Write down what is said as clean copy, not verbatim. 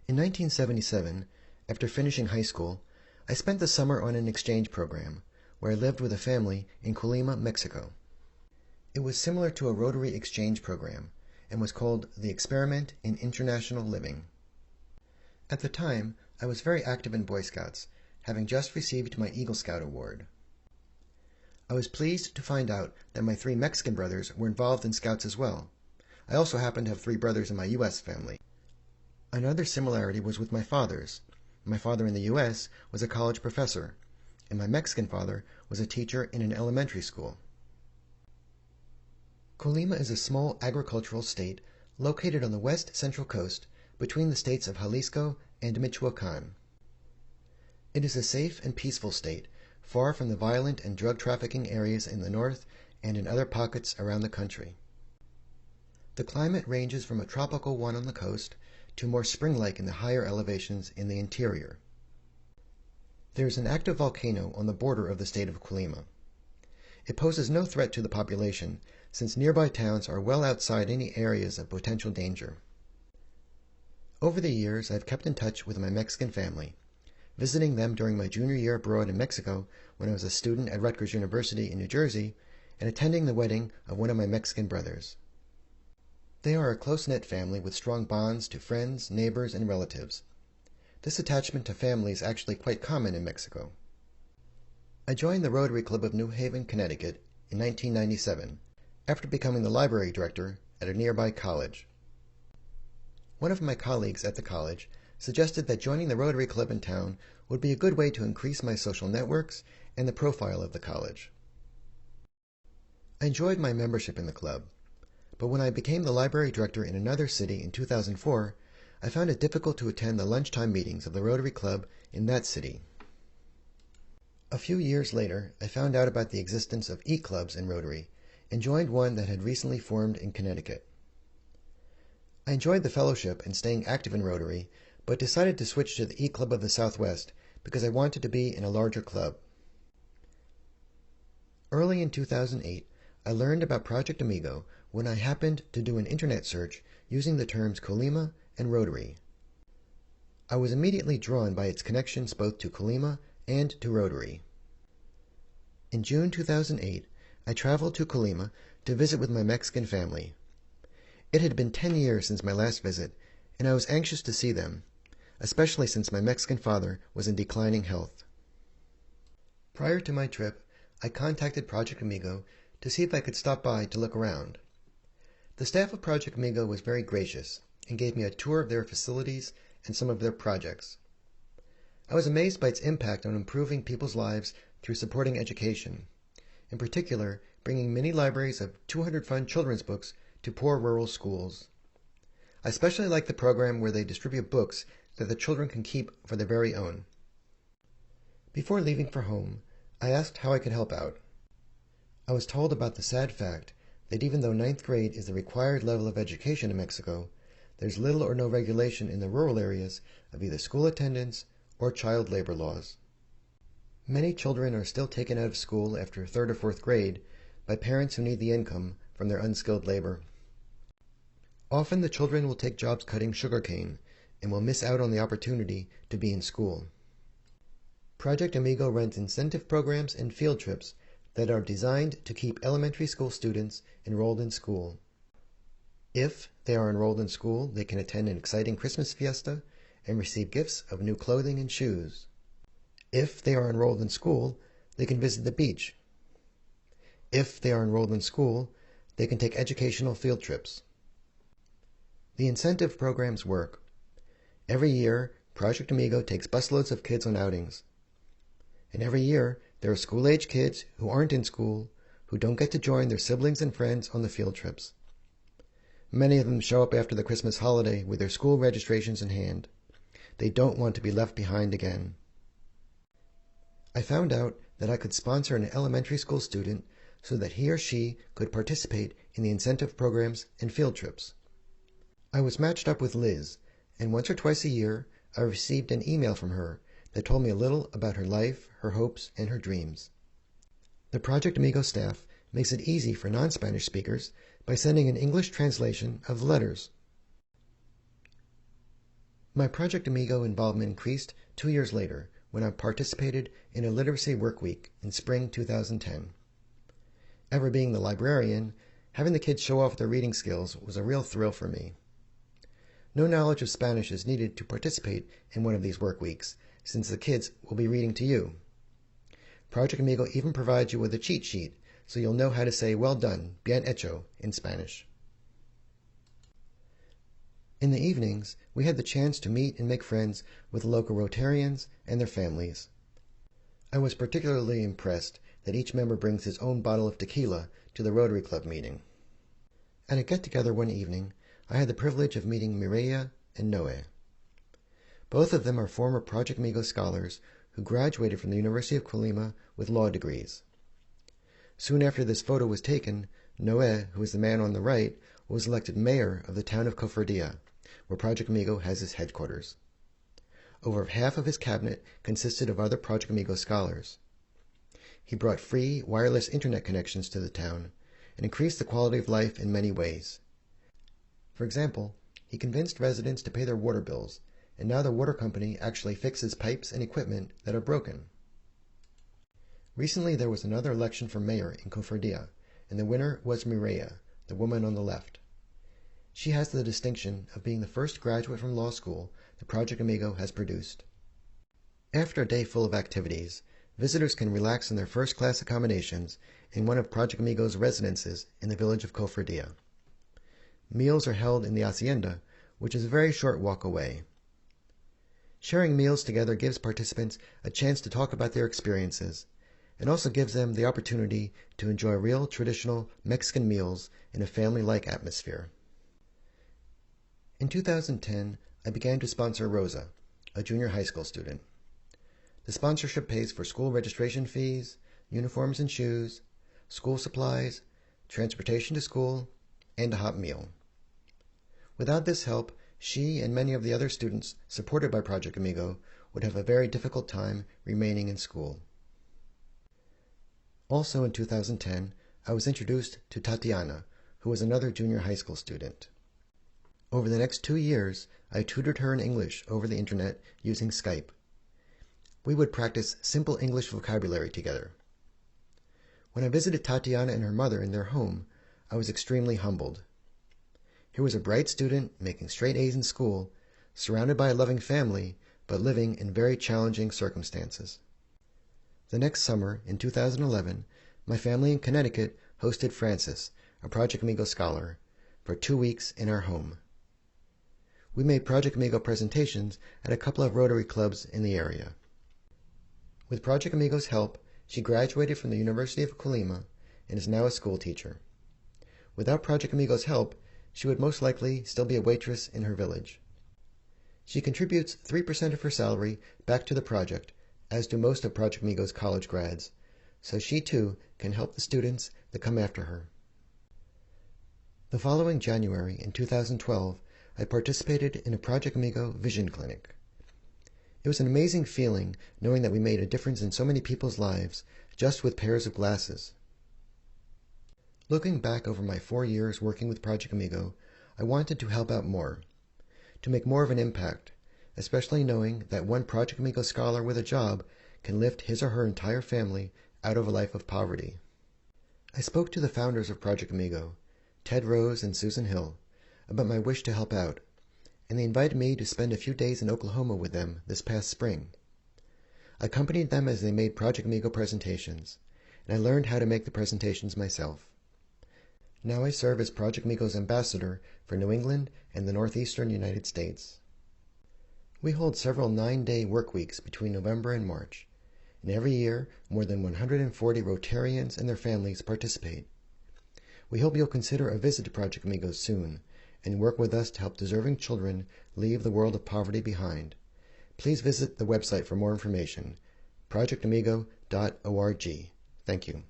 In 1977, after finishing high school, I spent the summer on an exchange program where I lived with a family in Colima, Mexico. It was similar to a Rotary exchange program and was called the Experiment in International Living. At the time, I was very active in Boy Scouts, having just received my Eagle Scout award. I was pleased to find out that my 3 Mexican brothers were involved in Scouts as well. I also happened to have 3 brothers in my U.S. family. Another similarity was with my fathers. My father in the U.S. was a college professor, and my Mexican father was a teacher in an elementary school. Colima is a small agricultural state located on the west central coast between the states of Jalisco and Michoacan. It is a safe and peaceful state, far from the violent and drug trafficking areas in the north and in other pockets around the country. The climate ranges from a tropical one on the coast to more spring-like in the higher elevations in the interior. There is an active volcano on the border of the state of Colima. It poses no threat to the population, since nearby towns are well outside any areas of potential danger. Over the years, I have kept in touch with my Mexican family, visiting them during my junior year abroad in Mexico when I was a student at Rutgers University in New Jersey, and attending the wedding of one of my Mexican brothers. They are a close-knit family with strong bonds to friends, neighbors, and relatives. This attachment to family is actually quite common in Mexico. I joined the Rotary Club of New Haven, Connecticut in 1997, after becoming the library director at a nearby college. One of my colleagues at the college suggested that joining the Rotary Club in town would be a good way to increase my social networks and the profile of the college. I enjoyed my membership in the club, but when I became the library director in another city in 2004, I found it difficult to attend the lunchtime meetings of the Rotary Club in that city. A few years later, I found out about the existence of e-clubs in Rotary and joined one that had recently formed in Connecticut. I enjoyed the fellowship and staying active in Rotary, but decided to switch to the E-Club of the Southwest because I wanted to be in a larger club. Early in 2008, I learned about Project Amigo when I happened to do an internet search using the terms Colima and Rotary. I was immediately drawn by its connections both to Colima and to Rotary. In June 2008, I traveled to Colima to visit with my Mexican family. It had been 10 years since my last visit, and I was anxious to see them, especially since my Mexican father was in declining health. Prior to my trip, I contacted Project Amigo to see if I could stop by to look around. The staff of Project Amigo was very gracious and gave me a tour of their facilities and some of their projects. I was amazed by its impact on improving people's lives through supporting education, in particular bringing mini libraries of 200 fun children's books to poor rural schools. I especially like the program where they distribute books that the children can keep for their very own. Before leaving for home, I asked how I could help out. I was told about the sad fact that even though 9th grade is the required level of education in Mexico, there's little or no regulation in the rural areas of either school attendance or child labor laws. Many children are still taken out of school after 3rd or 4th grade by parents who need the income from their unskilled labor. Often the children will take jobs cutting sugarcane and will miss out on the opportunity to be in school. Project Amigo runs incentive programs and field trips that are designed to keep elementary school students enrolled in school. If they are enrolled in school, they can attend an exciting Christmas fiesta and receive gifts of new clothing and shoes. If they are enrolled in school, they can visit the beach. If they are enrolled in school, they can take educational field trips. The incentive programs work. Every year, Project Amigo takes busloads of kids on outings. And every year, there are school-age kids who aren't in school, who don't get to join their siblings and friends on the field trips. Many of them show up after the Christmas holiday with their school registrations in hand. They don't want to be left behind again. I found out that I could sponsor an elementary school student so that he or she could participate in the incentive programs and field trips. I was matched up with Liz, and once or twice a year I received an email from her that told me a little about her life, her hopes, and her dreams. The Project Amigo staff makes it easy for non-Spanish speakers by sending an English translation of the letters. My Project Amigo involvement increased 2 years later when I participated in a literacy work week in spring 2010. Ever being the librarian, having the kids show off their reading skills was a real thrill for me. No knowledge of Spanish is needed to participate in one of these work weeks, since the kids will be reading to you. Project Amigo even provides you with a cheat sheet, so you'll know how to say "well done," bien hecho, in Spanish. In the evenings, we had the chance to meet and make friends with local Rotarians and their families. I was particularly impressed that each member brings his own bottle of tequila to the Rotary Club meeting. At a get-together one evening, I had the privilege of meeting Mireia and Noé. Both of them are former Project Amigo scholars who graduated from the University of Colima with law degrees. Soon after this photo was taken, Noé, who is the man on the right, was elected mayor of the town of Cofradía, where Project Amigo has its headquarters. Over half of his cabinet consisted of other Project Amigo scholars. He brought free wireless internet connections to the town and increased the quality of life in many ways. For example, he convinced residents to pay their water bills, and now the water company actually fixes pipes and equipment that are broken. Recently there was another election for mayor in Cofradía, and the winner was Mireia, the woman on the left. She has the distinction of being the first graduate from law school that Project Amigo has produced. After a day full of activities, visitors can relax in their first-class accommodations in one of Project Amigo's residences in the village of Cofradía. Meals are held in the hacienda, which is a very short walk away. Sharing meals together gives participants a chance to talk about their experiences, and also gives them the opportunity to enjoy real traditional Mexican meals in a family-like atmosphere. In 2010, I began to sponsor Rosa, a junior high school student. The sponsorship pays for school registration fees, uniforms and shoes, school supplies, transportation to school, and a hot meal. Without this help, she and many of the other students supported by Project Amigo would have a very difficult time remaining in school. Also in 2010, I was introduced to Tatiana, who was another junior high school student. Over the next 2 years, I tutored her in English over the internet using Skype. We would practice simple English vocabulary together. When I visited Tatiana and her mother in their home, I was extremely humbled. Here was a bright student making straight A's in school, surrounded by a loving family, but living in very challenging circumstances. The next summer, in 2011, my family in Connecticut hosted Francis, a Project Amigo scholar, for 2 weeks in our home. We made Project Amigo presentations at a couple of Rotary clubs in the area. With Project Amigo's help, she graduated from the University of Colima and is now a school teacher. Without Project Amigo's help, she would most likely still be a waitress in her village. She contributes 3% of her salary back to the project, as do most of Project Amigo's college grads, so she too can help the students that come after her. The following January, in 2012, I participated in a Project Amigo Vision Clinic. It was an amazing feeling knowing that we made a difference in so many people's lives just with pairs of glasses. Looking back over my 4 years working with Project Amigo, I wanted to help out more, to make more of an impact, especially knowing that one Project Amigo scholar with a job can lift his or her entire family out of a life of poverty. I spoke to the founders of Project Amigo, Ted Rose and Susan Hill, about my wish to help out, and they invited me to spend a few days in Oklahoma with them this past spring. I accompanied them as they made Project Amigo presentations, and I learned how to make the presentations myself. Now I serve as Project Amigo's ambassador for New England and the northeastern United States. We hold several 9-day work weeks between November and March, and every year more than 140 Rotarians and their families participate. We hope you'll consider a visit to Project Amigo soon, and work with us to help deserving children leave the world of poverty behind. Please visit the website for more information, projectamigo.org. Thank you.